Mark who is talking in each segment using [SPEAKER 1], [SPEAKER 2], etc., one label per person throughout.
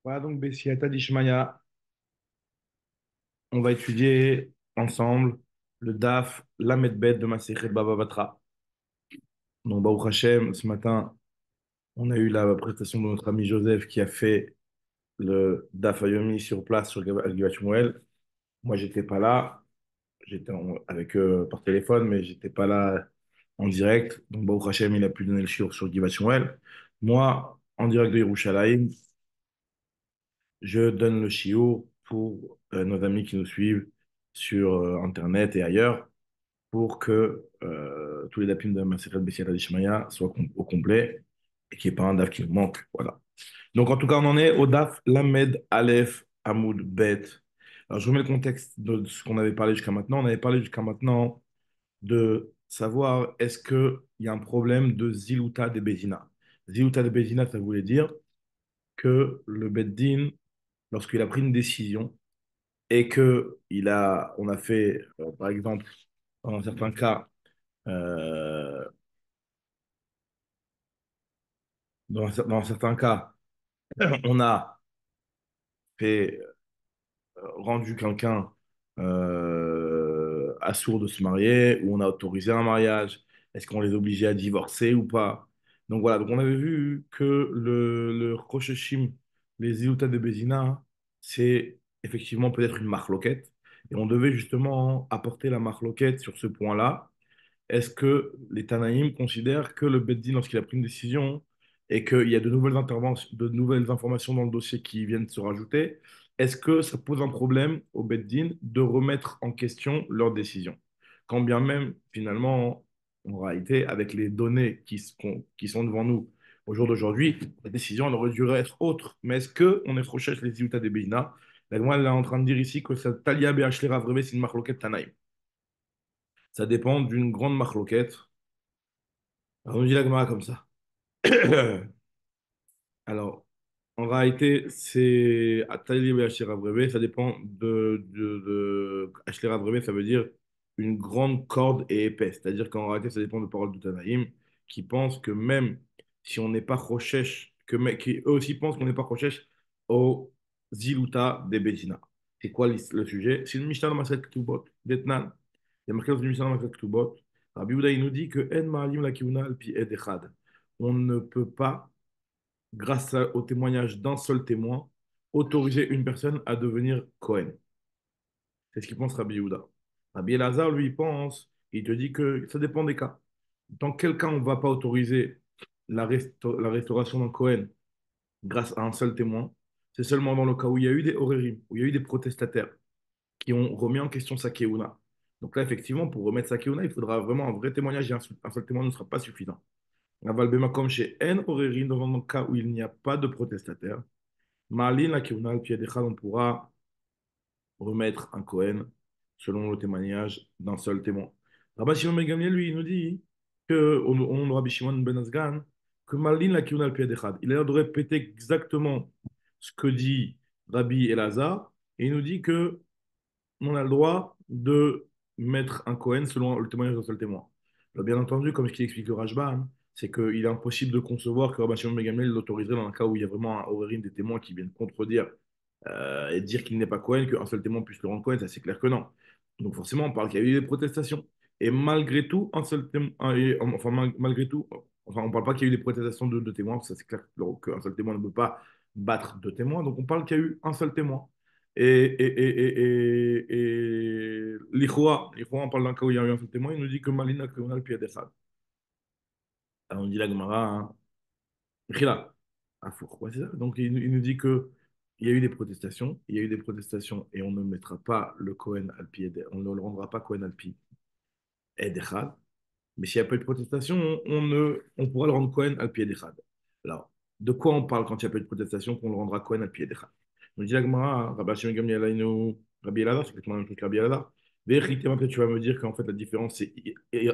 [SPEAKER 1] Voilà donc Bessiata Dishmaya, on va étudier ensemble le DAF Lamed Bet de Masechet Baba Batra. Donc Baruch Hashem, ce matin, on a eu la prestation de notre ami Joseph qui a fait le DAF Ayomi sur place sur Givat Shmuel. Moi, j'étais pas là, avec eux par téléphone, mais j'étais pas là en direct. Donc Baruch Hashem, il a pu donner le shiur sur Givat Shmuel. Moi, en direct de Yerushalayim, je donne le shiur pour nos amis qui nous suivent sur Internet et ailleurs, pour que tous les dapim de Maseret Bessiata Dishmaya soient au complet et qu'il n'y ait pas un daf qui nous manque. Voilà. Donc, en tout cas, on en est au daf Lamed Aleph Hamoud Bet. Alors, je vous mets le contexte de ce qu'on avait parlé jusqu'à maintenant. On avait parlé jusqu'à maintenant de savoir est-ce qu'il y a un problème de Ziluta de Bezina. Ziluta de Bezina, ça voulait dire que le Beddin, lorsqu'il a pris une décision et que on a fait, par exemple, dans certains cas, euh, dans certains cas, on a fait rendu quelqu'un assourd de se marier ou on a autorisé un mariage. Est-ce qu'on les obligeait à divorcer ou pas? Donc voilà, donc on avait vu que le Rosheshim, les Iouta de Bézina, c'est effectivement peut-être une marloquette. Et on devait justement apporter la marloquette sur ce point-là. Est-ce que les Tanaïm considèrent que le Beddin, lorsqu'il a pris une décision et qu'il y a de nouvelles interventions, de nouvelles informations dans le dossier qui viennent se rajouter, est-ce que ça pose un problème au Beddin de remettre en question leur décision? Quand bien même, finalement, en réalité, avec les données qui sont devant nous au jour d'aujourd'hui, la décision elle aurait dû être autre. Mais est-ce qu'on est fauché les résultats des Beina? La Gemara elle est en train de dire ici que ça Talia Be'achlera Vreve, c'est une marloquette Tanaïm. Ça dépend d'une grande marloquette. Alors, on dit la Gemara comme ça. Alors, en réalité, c'est Atali ou Asher Abreuvé, ça dépend de Asher Abreuvé, ça veut dire une grande corde et épaisse. C'est-à-dire qu'en réalité, ça dépend de paroles de Tanaïm qui pensent que même si on n'est pas Rochesh, qui eux aussi pensent qu'on n'est pas Rochesh au Ziluta des Bézina. C'est quoi le sujet? C'est une Mishnah dans Maseret Ketubot, d'Etnan. Il y a marqué dans une Mishnah dans Maseret Ketubot. Rabbi Yehuda, il nous dit que En Ma'alim la Kiuna al pi Ed Echad. On ne peut pas grâce au témoignage d'un seul témoin, autoriser une personne à devenir Cohen. C'est ce qu'il pense Rabbi Yehuda. Rabbi Elazar, lui, il pense, il te dit que ça dépend des cas. Dans quel cas on ne va pas autoriser la restauration d'un Cohen grâce à un seul témoin? C'est seulement dans le cas où il y a eu des horérim, où il y a eu des protestataires qui ont remis en question sa kéouna. Donc là, effectivement, pour remettre sa kéouna, il faudra vraiment un vrai témoignage et un seul témoin ne sera pas suffisant. Aval Bemakom chez N horérim, dans le cas où il n'y a pas de protestataire, Marlene, la Kivna, al Pied on pourra remettre un Cohen selon le témoignage d'un seul témoin. Rabbi Shimon Ben Gamliel, lui, il nous dit que, au nom de Rabbi Shimon Ben Azgan, que Marlene, la Kivna, al Pied il a l'air de répéter exactement ce que dit Rabbi Elazar, et il nous dit que on a le droit de mettre un Cohen selon le témoignage d'un seul témoin. Alors, bien entendu, comme ce qu'il explique le Rashba, c'est qu'il est impossible de concevoir que Rabbi Shimon Ben Gamliel l'autoriserait dans un cas où il y a vraiment un orérine des témoins qui viennent contredire et dire qu'il n'est pas Cohen, qu'un seul témoin puisse le rendre Cohen, ça c'est clair que non. Donc forcément, on parle qu'il y a eu des protestations. Et malgré tout, un seul témoin, enfin malgré tout, enfin on parle pas qu'il y a eu des protestations de témoins, ça c'est clair qu'un seul témoin ne peut pas battre deux témoins, donc on parle qu'il y a eu un seul témoin. L'Ikhwa, on parle d'un cas où il y a eu un seul témoin, il nous dit que Malina, qu'on a le pied d'Echad. Alors on dit la Gemara, hein, Khila, ah, ouais, c'est ça. Donc il nous dit que il y a eu des protestations, il y a eu des protestations et on ne mettra pas le Cohen al pied, on ne le rendra pas Cohen al pied d'Echad. Mais s'il n'y a pas eu de protestation, on pourra le rendre Cohen al pied d'Echad. Alors, de quoi on parle quand il n'y a pas eu de protestation qu'on le rendra Cohen al pied d'Echad? On dit la Gemara, Rabbi Shimon Gamliel Aïnou, Rabbi Elazar, c'est exactement la même chose que Rabbi Elazar. Véritablement, peut-être tu vas me dire qu'en fait la différence c'est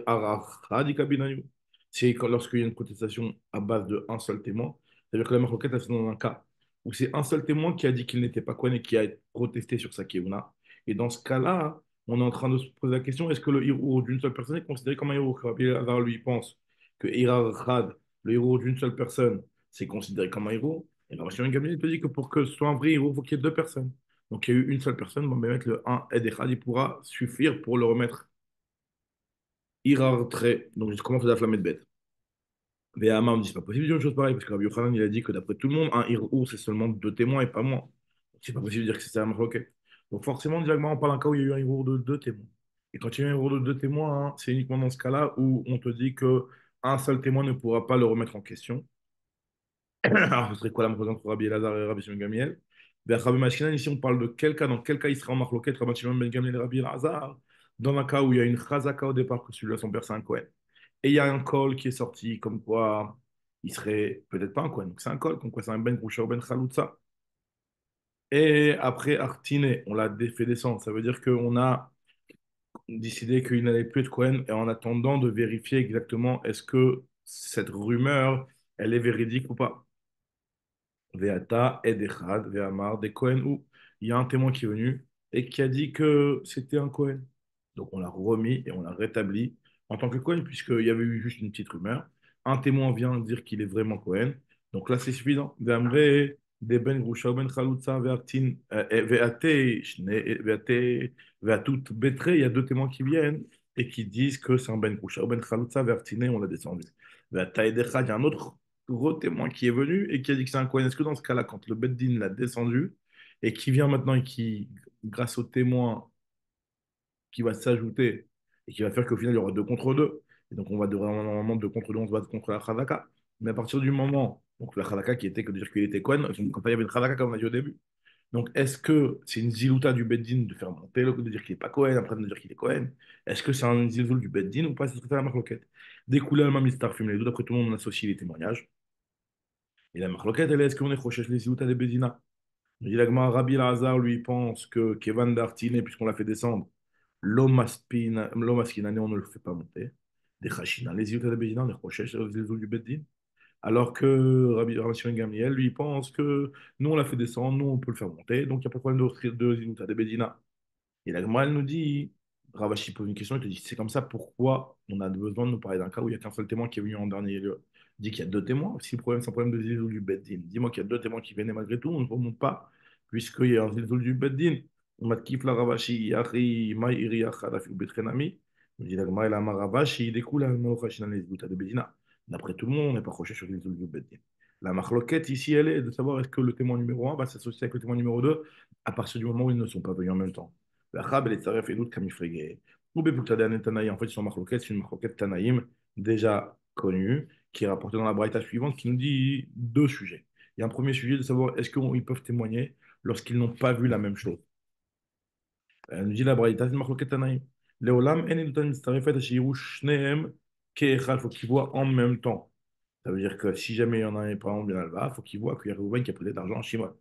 [SPEAKER 1] Arachadi Kabinayu. C'est lorsqu'il y a une protestation à base de un seul témoin. C'est-à-dire que la marloquette, elle se donne dans un cas où c'est un seul témoin qui a dit qu'il n'était pas Cohen et qui a protesté sur sa Kéouna. Et dans ce cas-là, on est en train de se poser la question, est-ce que le héros d'une seule personne est considéré comme un héros? Rabbi Elazar lui pense que Hirad, le héros d'une seule personne, c'est considéré comme un héros. Et alors, Shimon Gamliel te dit que pour que ce soit un vrai héros, il faut qu'il y ait deux personnes. Donc, il y a eu une seule personne, bon, ben, mettre le un Ed Echad, il pourra suffire pour le remettre Irar trait. Donc, je commence à la flamme de bête. Véhama, on dit, c'est pas possible de dire une chose pareille, parce que Rabbi Yochanan, il a dit que d'après tout le monde, un Irour, c'est seulement deux témoins et pas moins. Donc, c'est pas possible de dire que c'est un marloquet. Donc, forcément, directement, on parle d'un cas où il y a eu un Irour de deux témoins. Et quand il y a eu un Irour de deux témoins, hein, c'est uniquement dans ce cas-là où on te dit que un seul témoin ne pourra pas le remettre en question. Alors, ce serait quoi la marloquette entre Rabbi Elazar et Rabbi Shimon Gamiel? Vers Rabbi Mashkinan, ici, on parle de quel cas, dans quel cas il sera en marloquette, Rabbi Shimon Ben Gamiel et Rabbi Elazar, dans un cas où il y a une chazaka au départ, que celui-là, son père, c'est un Kohen. Et il y a un col qui est sorti, comme quoi il serait peut-être pas un Kohen, donc c'est un col, comme quoi c'est un Ben Groucha ou Ben Khaloutsa. Et après Artiné, on l'a fait descendre. Ça veut dire qu'on a décidé qu'il n'allait plus être Cohen et en attendant de vérifier exactement est-ce que cette rumeur, elle est véridique ou pas. Veata, Edechad, Veamar, des Cohen, où il y a un témoin qui est venu et qui a dit que c'était un Cohen. Donc on l'a remis et on l'a rétabli en tant que Cohen, puisqu'il y avait eu juste une petite rumeur. Un témoin vient dire qu'il est vraiment Cohen. Donc là, c'est suffisant. Ve'amre, de ben Grusha, ben Chalutza, ve'atin, ve'ate, ve'ate, ve'atout betre, il y a deux témoins qui viennent et qui disent que c'est un ben Grusha, ben Chalutza, ve'artine, on l'a descendu. Ve'ata edechad, il y a un autre gros témoin qui est venu et qui a dit que c'est un Cohen. Est-ce que dans ce cas-là, quand le Beddin l'a descendu et qui vient maintenant et qui, grâce au témoin qui va s'ajouter et qui va faire qu'au final, il y aura deux contre deux. Et donc, on va devoir normalement deux contre deux, on se bat contre la Khazaka. Mais à partir du moment, donc la Khazaka qui était que de dire qu'il était Cohen, quand il y avait une Khazaka, comme on a dit au début. Donc, est-ce que c'est une zilouta du Beddin de faire monter de dire qu'il n'est pas Cohen, après de dire qu'il est Cohen? Est-ce que c'est un ziloul du Beddin ou pas? C'est ça la marloquette. Découlé al Mamistar, fume les deux, après tout le monde, on associe les témoignages. Et la marloquette, elle est est-ce qu'on est chochesh les zilouta des Bedina? Il dit l'agma, Rabbi Lazar, lui, pense que Kevan Dartine, puisqu'on l'a fait descendre, l'Omaskinane, on ne le fait pas monter. Des Chachina, les yeux de Bédina, des Rochesh, les yeux du Beddin. Alors que Rabbi Shimon Gamliel, lui, pense que nous, on l'a fait descendre, nous, on peut le faire monter. Donc, il n'y a pas de problème de Zilouta de Bédina. Et la Gemara, elle nous dit, Ravashi pose une question, il te dit, c'est comme ça, pourquoi on a besoin de nous parler d'un cas où il n'y a qu'un seul témoin qui est venu en dernier lieu? Il dit qu'il y a deux témoins. Si le problème, c'est un problème de zilzoul du Beddin, dis-moi qu'il y a deux témoins qui venaient malgré tout, on ne remonte pas, puisqu'il y a un zilzoul du Beddin. On m'a kiff la Ravashi, Yahri, Maïri, Achadafi, ou Betrenami. Il dit la Gemara, il a ma Ravashi, il découle à Malochishan, les zilzouls de Bedina. D'après tout le monde, on n'est pas croché sur les zilzoul du Beddin. La marloquette ici, elle est de savoir est-ce que le témoin numéro un va s'associer avec le témoin numéro 2 à partir du moment où ils ne sont pas venus en même temps. L'Achab, elle est tarif et d'autres comme il Ou Bepuktadan et Tanaïm, en fait, ils sont marloquettes, c'est une marloquette Tanaïm déjà connue, qui est rapportée dans la braïta suivante, qui nous dit deux sujets. Il y a un premier sujet de savoir est-ce qu'ils peuvent témoigner lorsqu'ils n'ont pas vu la même chose. Elle nous dit la braïta, c'est une marloquette Tanaïm. Léolam, en enutan mistarefet, ashiru shneem, keechal, faut qu'ils voient en même temps. Ça veut dire que si jamais il y en a un, par exemple, bien là, il faut qu'il voit qu'il y a Réhouven qui a prêté d'argent à Shimon.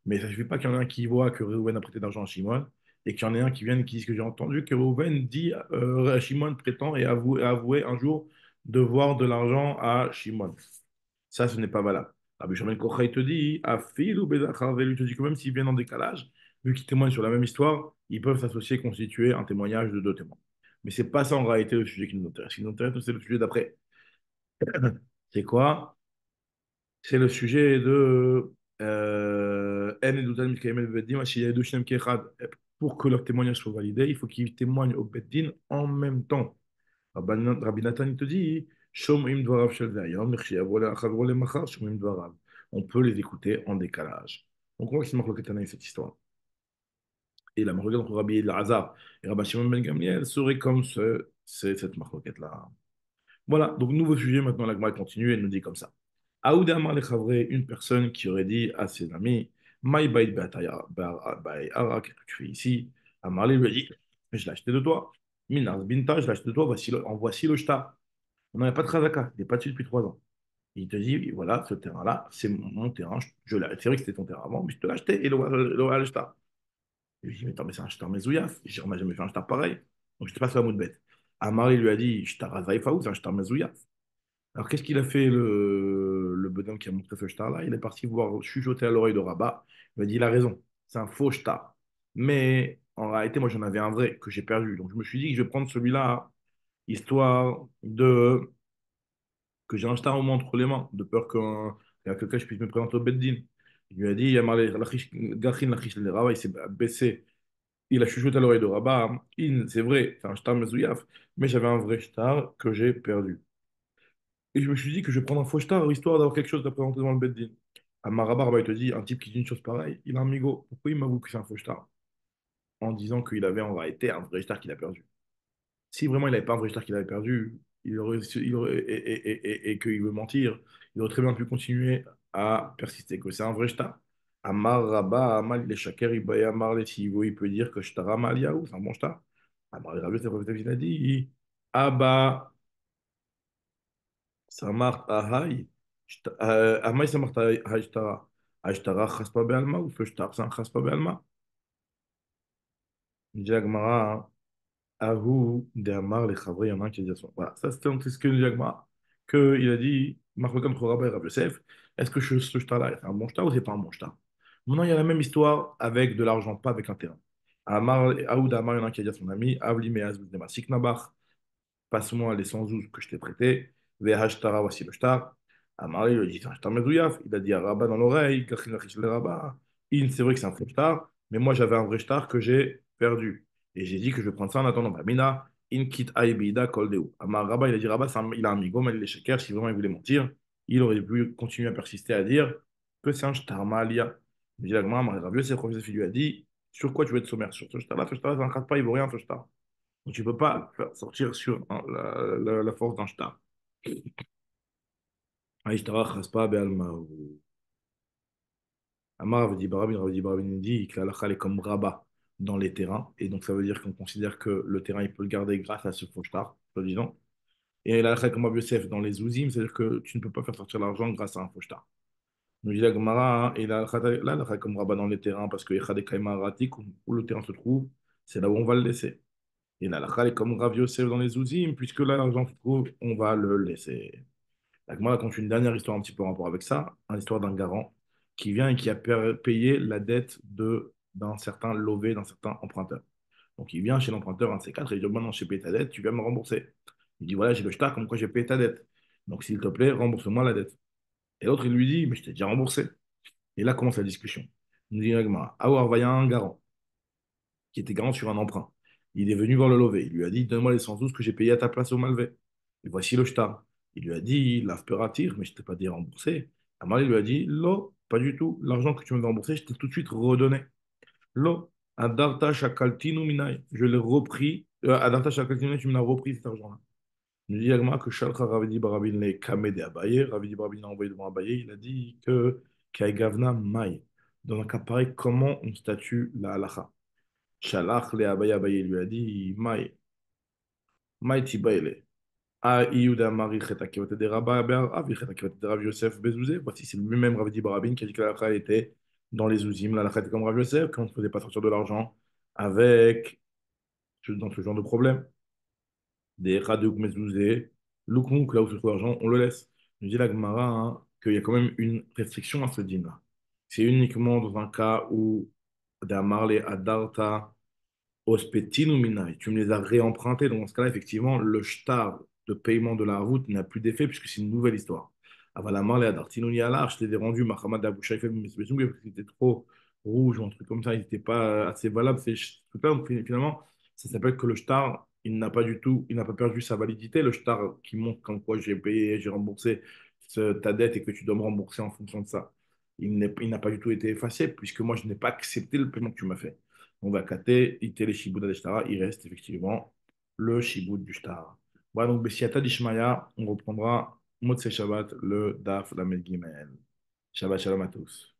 [SPEAKER 1] Mais ça ne suffit pas qu'il y en ait un qui voit que Réhouven a prêté d'argent à Shimon et qu'il y en ait un qui vienne et qui dise que j'ai entendu que Réhouven dit Shimon prétend et avoué un jour devoir de l'argent à Shimon. Ça, ce n'est pas valable. Rabbi Shimon Kochai te dit, Afil ou Bedachar Velu te dit que même s'ils viennent en décalage, vu qu'ils témoignent sur la même histoire, ils peuvent s'associer et constituer un témoignage de deux témoins. Mais c'est pas ça en réalité le sujet qui nous intéresse. Ce qui nous intéresse, c'est le sujet d'après. C'est quoi? C'est le sujet de En Edoutan Mikhaïm El Beddin, s'il y a deux Shinem Kechad, pour que leur témoignage soit validé, il faut qu'ils témoignent au Beddin en même temps. Rabbi Nathan, il te dit, Shomrim Dvarav Shel Zayom, Nechshiavo Le'achad Machar, Shomrim Dvarav. On peut les écouter en décalage. Donc on voit que c'est Marloket Tanaï, cette histoire. Et la Marloket entre Rabbi Elazar et Rabbi Shimon Ben Gamliel serait comme cette Marloket-là. Voilà, donc nouveau sujet, maintenant la Gemara continue, elle nous dit comme ça. Aoud Amar le Chavre, une personne qui aurait dit à ses amis, Maï Bait Ara, qu'est-ce que tu fais ici? Amar lui a dit, je l'ai acheté de toi. Minas Binta, je l'ai acheté de toi, en voici le shtar. On n'avait pas de Khazaka, il n'est pas dessus depuis 3 ans. Il te dit, voilà, ce terrain-là, c'est mon terrain, c'est vrai que c'était ton terrain avant, mais je te l'ai acheté et le shtar. Je lui dis, mais attends, mais c'est un shtar Mezouyaf. On n'a jamais fait un shtar pareil. Donc je te passe la mot de bête. Amar lui a dit, shtar Azaïfaou, c'est un shtar Mezouyaf. Alors, qu'est-ce qu'il a fait le bonhomme qui a montré ce shtar-là? Il est parti voir chuchoter à l'oreille de Rabat. Il m'a dit, il a raison, c'est un faux shtar. Mais en réalité, moi, j'en avais un vrai que j'ai perdu. Donc, je me suis dit que je vais prendre celui-là, histoire que j'ai un shtar au moins entre les mains, de peur qu'il y a quelqu'un je puisse me présenter au Beddin. Il lui a dit, Gachin Lachish le Rabat, il s'est baissé, il a chuchoté à l'oreille de Rabat, c'est vrai, c'est un shtar mezouïaf, mais j'avais un vrai shtar que j'ai perdu. Et je me suis dit que je vais prendre un faux shtar, histoire d'avoir quelque chose à présenter devant le Beddin. À Marabar, il te dit, un type qui dit une chose pareille, il a un migo. Pourquoi il m'avoue que c'est un faux shtar? En disant qu'il avait en réalité un vrai shtar qu'il a perdu. Si vraiment il n'avait pas un vrai shtar qu'il avait perdu, et qu'il veut mentir, il aurait très bien pu continuer à persister que c'est un vrai shtar. Amar Rabba, Amal les Shaker, Amar les Sivo, il peut dire que shtar Amal Yaou, c'est un bon shtar. Amar Rabbi, c'est le prophète il a dit, Abba, Samart Ahai, Amai Samart Ahai Shtara, Ashtara Chaspa Bealma, ou ce shtar, c'est un Chaspa Bealma. Jagmara, Ahou de Amar les Chavri, il y en a un qui a dit ça. Voilà, ça c'est ce que nous dit Agmara, qu'il a dit, Marcotam Khoraba et Rav Yosef, est-ce que ce shtar-là est un bon shtar ou c'est pas un bon shtar? Maintenant, il y a la même histoire avec de l'argent, pas avec un terrain. Amar, Ahou de Amar, il y en a un qui a dit à son ami, Avli Meaz Bnema Siknabach, passe-moi les 100 zouz que je t'ai prêtés, Vehashtara, voici le shtar. Amar, il lui a dit, c'est un shtar Mezouïaf, il a dit à Rabat dans l'oreille, Kachin Lachish le Rabat, c'est vrai que c'est un faux shtar, mais moi j'avais un vrai shtar que j'ai perdu. Et j'ai dit que je vais prendre ça en attendant. Bah, Mina, Inkit Aibida Koldeu. Amar Rabat, il a dit Rabat, il a un migo, mais il est shaker, si vraiment il voulait mentir, il aurait pu continuer à persister à dire que c'est un shtar Malia. Il dit la Gemara, Rav Yosef, il lui a dit, sur quoi tu veux être sommaire? Sur ce shtar-là, ça ne pas, il vaut rien, ce shtar. Donc, tu ne peux pas faire sortir sur hein, la force d'un shtar. Aïshtara chaspa be'alma. Amar Rav dit Barabin dit que la halakha elle est comme rabat dans les terrains. Et donc, ça veut dire qu'on considère que le terrain, il peut le garder grâce à ce faux shtar, soi-disant. Et la halakha est comme Rav Yosef dans les ouzim, c'est-à-dire que tu ne peux pas faire sortir l'argent grâce à un faux shtar. Nous dit la Gemara, hein, et la halakha est comme rabat dans les terrains, parce que Echad et Kaima Aratik, où le terrain se trouve, c'est là où on va le laisser. Et la halakha est comme Rav Yosef dans les ouzim, puisque là, l'argent se trouve, on va le laisser. Donc, moi, raconte une dernière histoire un petit peu en rapport avec ça, une histoire d'un garant qui vient et qui a payé la dette d'un certain lové, d'un certain emprunteur. Donc, il vient chez l'emprunteur, un de ces quatre, et il dit, maintenant, j'ai payé ta dette, tu viens me rembourser. Il dit, voilà, j'ai le shtar, comme quoi j'ai payé ta dette. Donc, s'il te plaît, rembourse-moi la dette. Et l'autre, il lui dit, mais je t'ai déjà remboursé. Et là commence la discussion. Il nous dit, ah ouais, il y a un garant qui était garant sur un emprunt. Il est venu voir le lové. Il lui a dit, donne-moi les 112 que j'ai payé à ta place au Malvé. Et voici le shtar. Il lui a dit, l'afperatir, mais je ne t'ai pas dit rembourser. Amal, il lui a dit, lo, pas du tout. L'argent que tu m'avais remboursé, je t'ai tout de suite redonné. Lo, adarta shakaltinu minai. Je l'ai repris. Adarta shakaltinu minai, tu me l'as repris cet argent-là. Il nous dit Agma que Shalcha Ravidi Barabin les Kamede Abaye. Ravidi Barabin a envoyé devant Abaye. Il a dit que Kaigavna Mai. Dans un cas pareil, comment on statue la halacha? Shalach le Abaye, Abaye lui a dit, Mai Tibaele. A Iuda Mari Cheta Kivote de Rabba Ber Avi Cheta Kivote de Rav Yosef Bezouzé. Voici, c'est lui-même Ravidi Barabin qui a dit que la halakha était dans les ouzim. La halakha était comme Rav Yosef, qu'on ne faisait pas sortir de l'argent avec, dans ce genre de problème. Des Radouk Mezouzé, Lukmouk, là où se trouve l'argent, on le laisse. Je dis la Gemara hein, qu'il y a quand même une restriction à ce dîme-là. C'est uniquement dans un cas où Damarle Adarta Ospetinu Minai, tu me les as réempruntés. Donc, dans ce cas-là, effectivement, le shtar de paiement de la route n'a plus d'effet puisque c'est une nouvelle histoire. Avalamar et Adartinu Yalar, je t'ai rendu Mahamad Abou Shaifel parce que c'était trop rouge ou un truc comme ça, il n'était pas assez valable. Ces trucs-là, donc finalement, ça s'appelle que le shtar, il n'a pas du tout, il n'a pas perdu sa validité. Le shtar qui montre comme quoi j'ai payé, j'ai remboursé ta dette et que tu dois me rembourser en fonction de ça, il n'a pas du tout été effacé puisque moi, je n'ai pas accepté le paiement que tu m'as fait. On va cater, iter les shibud d'Ashtara, il reste effectivement le shibud du shtar. Voilà, donc Bessiata d'Ishmaya, on reprendra Motsei Shabbat, le Daf, la Gimel. Shabbat Shalom à tous.